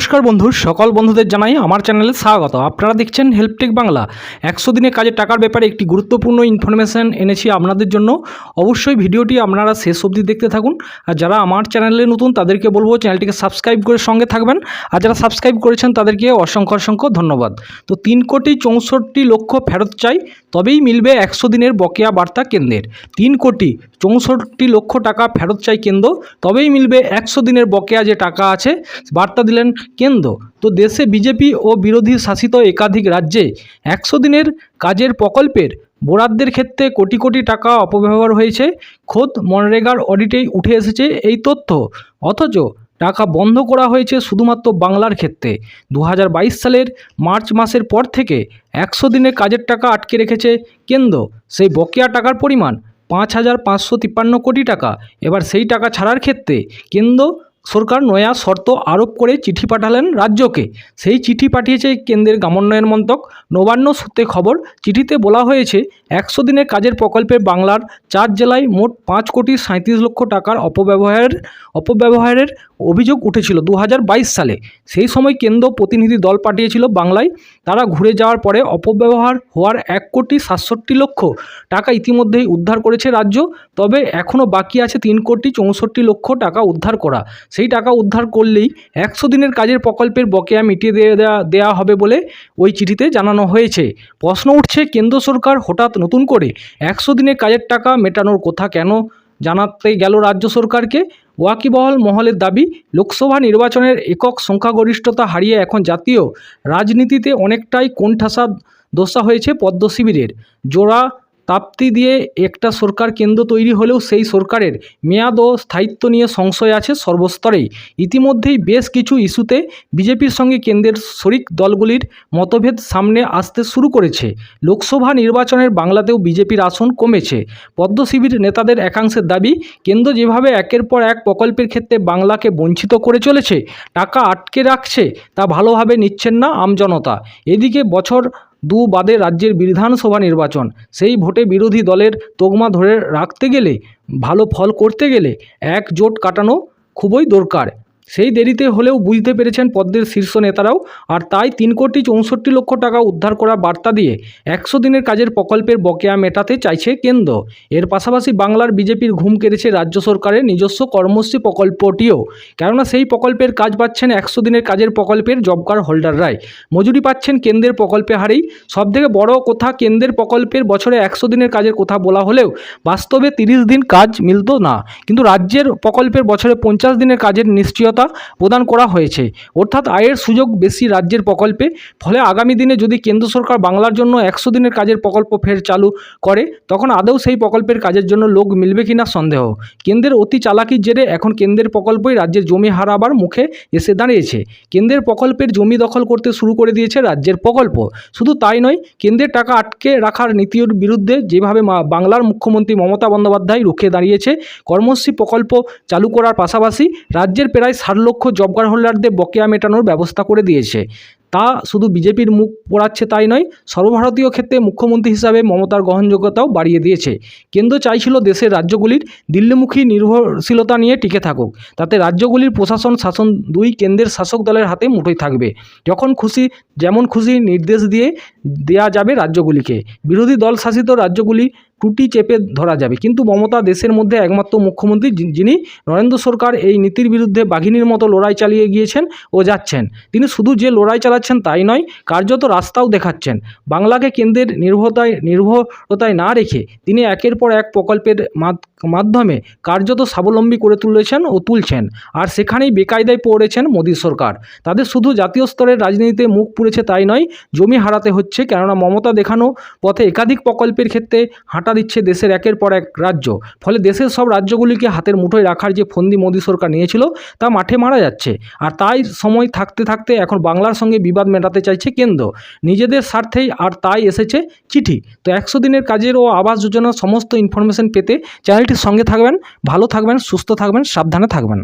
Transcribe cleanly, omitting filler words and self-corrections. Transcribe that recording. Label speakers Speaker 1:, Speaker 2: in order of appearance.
Speaker 1: নমস্কার বন্ধু, সকল বন্ধুদের জানাই আমার চ্যানেলে স্বাগত। আপনারা দেখছেন হেল্পটেক বাংলা। 100 দিনে কাজের টাকার ব্যাপারে একটি গুরুত্বপূর্ণ ইনফরমেশান এনেছি আপনাদের জন্য। অবশ্যই ভিডিওটি আপনারা শেষ অবধি দেখতে থাকুন। আর যারা আমার চ্যানেলে নতুন তাদেরকে বলবো চ্যানেলটিকে সাবস্ক্রাইব করে সঙ্গে থাকবেন। আর যারা সাবস্ক্রাইব করেছেন তাদেরকে অসংখ্য ধন্যবাদ। তো 3,64,00,000 ফেরত চাই, তবেই মিলবে 100 দিনের বকেয়া বার্তা কেন্দ্রের। 3,64,00,000 টাকা ফেরত চাই কেন্দ্র, তবেই মিলবে 100 দিনের বকেয়া যে টাকা আছে, বার্তা দিলেন কেন্দ্র। তো দেশে বিজেপি ও বিরোধী শাসিত একাধিক রাজ্যে 100 দিনের কাজের প্রকল্পের বরাদ্দের ক্ষেত্রে কোটি কোটি টাকা অপব্যবহার হয়েছে। খোদ মনরেগার অডিটেই উঠে এসেছে এই তথ্য। অথচ টাকা বন্ধ করা হয়েছে শুধুমাত্র বাংলার ক্ষেত্রে। 2022 সালের মার্চ মাসের পর থেকে 100 দিনের কাজের টাকা আটকে রেখেছে কেন্দ্র। সেই বকেয়া টাকার পরিমাণ 5,553 কোটি টাকা। এবার সেই টাকা ছাড়ার ক্ষেত্রে কেন্দ্র সরকার নয়া শর্ত আরোপ করে চিঠি পাঠালেন রাজ্যকে। সেই চিঠি পাঠিয়েছে কেন্দ্রের গ্রামোন্নয়ন মন্ত্রক। নবান্ন সূত্রে খবর, চিঠিতে বলা হয়েছে 100 দিনের কাজের প্রকল্পে বাংলার 4 জেলায় মোট 5,37,00,000 টাকার অপব্যবহারের অভিযোগ উঠেছিল 2022 সালে। সেই সময় কেন্দ্র প্রতিনিধি দল পাঠিয়েছিল বাংলায়। তারা ঘুরে যাওয়ার পরে অপব্যবহার হওয়ার 1,67,00,000 টাকা ইতিমধ্যেই উদ্ধার করেছে রাজ্য। তবে এখনও বাকি আছে 3,64,00,000 টাকা উদ্ধার করা। সেই টাকা উদ্ধার করলেই 100 দিনের কাজের প্রকল্পের বকেয়া মিটিয়ে দেওয়া হবে বলে ওই চিঠিতে জানানো হয়েছে। প্রশ্ন উঠছে, কেন্দ্র সরকার হঠাৎ নতুন করে 100 দিনের কাজের টাকা মেটানোর কথা কেন জানাতে গেল রাজ্য সরকারকে? ওয়াকিবহল মহলের দাবি, লোকসভা নির্বাচনের একক সংখ্যাগরিষ্ঠতা হারিয়ে এখন জাতীয় রাজনীতিতে অনেকটাই কোণঠাসা দশা হয়েছে পদ্ম শিবিরের। জোড়া তাপ্তি দিয়ে একটা সরকার কেন্দ্র তৈরি হলেও সেই সরকারের মেয়াদ ও স্থায়িত্ব নিয়ে সংশয় আছে সর্বস্তরেই। ইতিমধ্যেই বেশ কিছু ইস্যুতে বিজেপির সঙ্গে কেন্দ্রের শরিক দলগুলির মতভেদ সামনে আসতে শুরু করেছে। লোকসভা নির্বাচনের বাংলাতেও বিজেপির আসন কমেছে। পদ্ম শিবির নেতাদের একাংশের দাবি, কেন্দ্র যেভাবে একের পর এক প্রকল্পের ক্ষেত্রে বাংলাকে বঞ্চিত করে চলেছে, টাকা আটকে রাখছে, তা ভালোভাবে নিচ্ছেন না আমজনতা। এদিকে বছর 2 বাদে রাজ্যের বিধানসভা নির্বাচন। সেই ভোটে বিরোধী দলের তকমা ধরে রাখতে গেলে, ভালো ফল করতে গেলে একজোট কাটানো খুবই দরকার। সেই দেরিতে হলেও বুঝতে পেরেছেন পদ্মের শীর্ষ নেতারাও। আর তাই 3,64,00,000 টাকা উদ্ধার করা বার্তা দিয়ে 100 দিনের কাজের প্রকল্পের বকেয়া মেটাতে চাইছে কেন্দ্র। এর পাশাপাশি বাংলার বিজেপির ঘুম কেড়েছে রাজ্য সরকারের নিজস্ব কর্মশ্রী প্রকল্পটিও। কেননা সেই প্রকল্পের কাজ পাচ্ছেন 100 দিনের কাজের প্রকল্পের জব কার্ড হোল্ডাররাই। মজুরি পাচ্ছেন কেন্দ্রের প্রকল্পে হারেই। সবথেকে বড় কথা, কেন্দ্রের প্রকল্পের বছরে 100 দিনের কাজের কথা বলা হলেও বাস্তবে 30 দিন কাজ মিলত না। কিন্তু রাজ্যের প্রকল্পের বছরে 50 দিনের কাজের নিশ্চয়তা প্রদান করা হয়েছে। অর্থাৎ আয়ের সুযোগ বেশি রাজ্যের প্রকল্পে। ফলে আগামী দিনে যদি কেন্দ্র সরকার বাংলার জন্য 100 দিনের কাজের প্রকল্প ফের চালু করে, তখন আদৌ সেই প্রকল্পের কাজের জন্য লোক মিলবে কিনা সন্দেহ। কেন্দ্রের অতি চালাকির জেরে এখন কেন্দ্রের প্রকল্পই রাজ্যের জমি হারাবার মুখে এসে দাঁড়িয়েছে। কেন্দ্রের প্রকল্পের জমি দখল করতে শুরু করে দিয়েছে রাজ্যের প্রকল্প। শুধু তাই নয়, কেন্দ্রের টাকা আটকে রাখার নীতির বিরুদ্ধে যেভাবে বাংলার মুখ্যমন্ত্রী মমতা বন্দ্যোপাধ্যায় রুখে দাঁড়িয়েছে, কর্মশ্রী প্রকল্প চালু করার পাশাপাশি রাজ্যের প্রায় 60 লক্ষ জব কার্ড হোল্ডারদের বকেয়া মেটানোর ব্যবস্থা করে দিয়েছে। তা শুধু বিজেপির মুখ পোড়াচ্ছে তাই নয়, সর্বভারতীয় ক্ষেত্রে মুখ্যমন্ত্রী হিসাবে মমতার গ্রহণযোগ্যতাও বাড়িয়ে দিয়েছে। কেন্দ্র চাইছিল দেশের রাজ্যগুলির দিল্লিমুখী নির্ভরশীলতা নিয়ে টিকে থাকুক। তাতে রাজ্যগুলির প্রশাসন শাসন দুই কেন্দ্রের শাসক দলের হাতে মুঠোয় থাকবে। যখন খুশি যেমন খুশি নির্দেশ দেয়া যাবে রাজ্যগুলিকে। বিরোধী দল শাসিত রাজ্যগুলি টুটি চেপে ধরা যাবে। কিন্তু মমতা দেশের মধ্যে একমাত্র মুখ্যমন্ত্রী যিনি নরেন্দ্র সরকার এই নীতির বিরুদ্ধে বাঘিনীর মতো লড়াই চালিয়ে গিয়েছেন ও যাচ্ছেন। তিনি শুধু যে লড়াই চালাচ্ছেন তাই নয়, কার্যত রাস্তাও দেখাচ্ছেন। বাংলাকে কেন্দ্রের নির্ভরতায় না রেখে তিনি একের পর এক প্রকল্পের মাধ্যমে কার্যত স্বাবলম্বী করে তুলছেন। আর সেখানেই বেকায়দায় পড়েছেন মোদী সরকার। তাদের শুধু জাতীয় স্তরের রাজনীতিতে মুখ পুড়েছে তাই নয়, জমি হারাতে হচ্ছে। কেননা মমতা দেখানো পথে একাধিক প্রকল্পের ক্ষেত্রে হাঁটা দিচ্ছে দেশের একের পর এক রাজ্য। ফলে দেশের সব রাজ্যগুলিকে হাতের মুঠোয় রাখার যে ফন্দি মোদী সরকার নিয়েছিল, তা মাঠে মারা যাচ্ছে। আর তাই সময় থাকতে থাকতে এখন বাংলার সঙ্গে বিবাদ মেটাতে চাইছে কেন্দ্র নিজেদের স্বার্থেই। আর তাই এসেছে চিঠি। তো 100 দিনের কাজের ও আবাস যোজনার সমস্ত ইনফরমেশন পেতে চ্যানেলটির সঙ্গে থাকবেন। ভালো থাকবেন, সুস্থ থাকবেন, সাবধানে থাকবেন।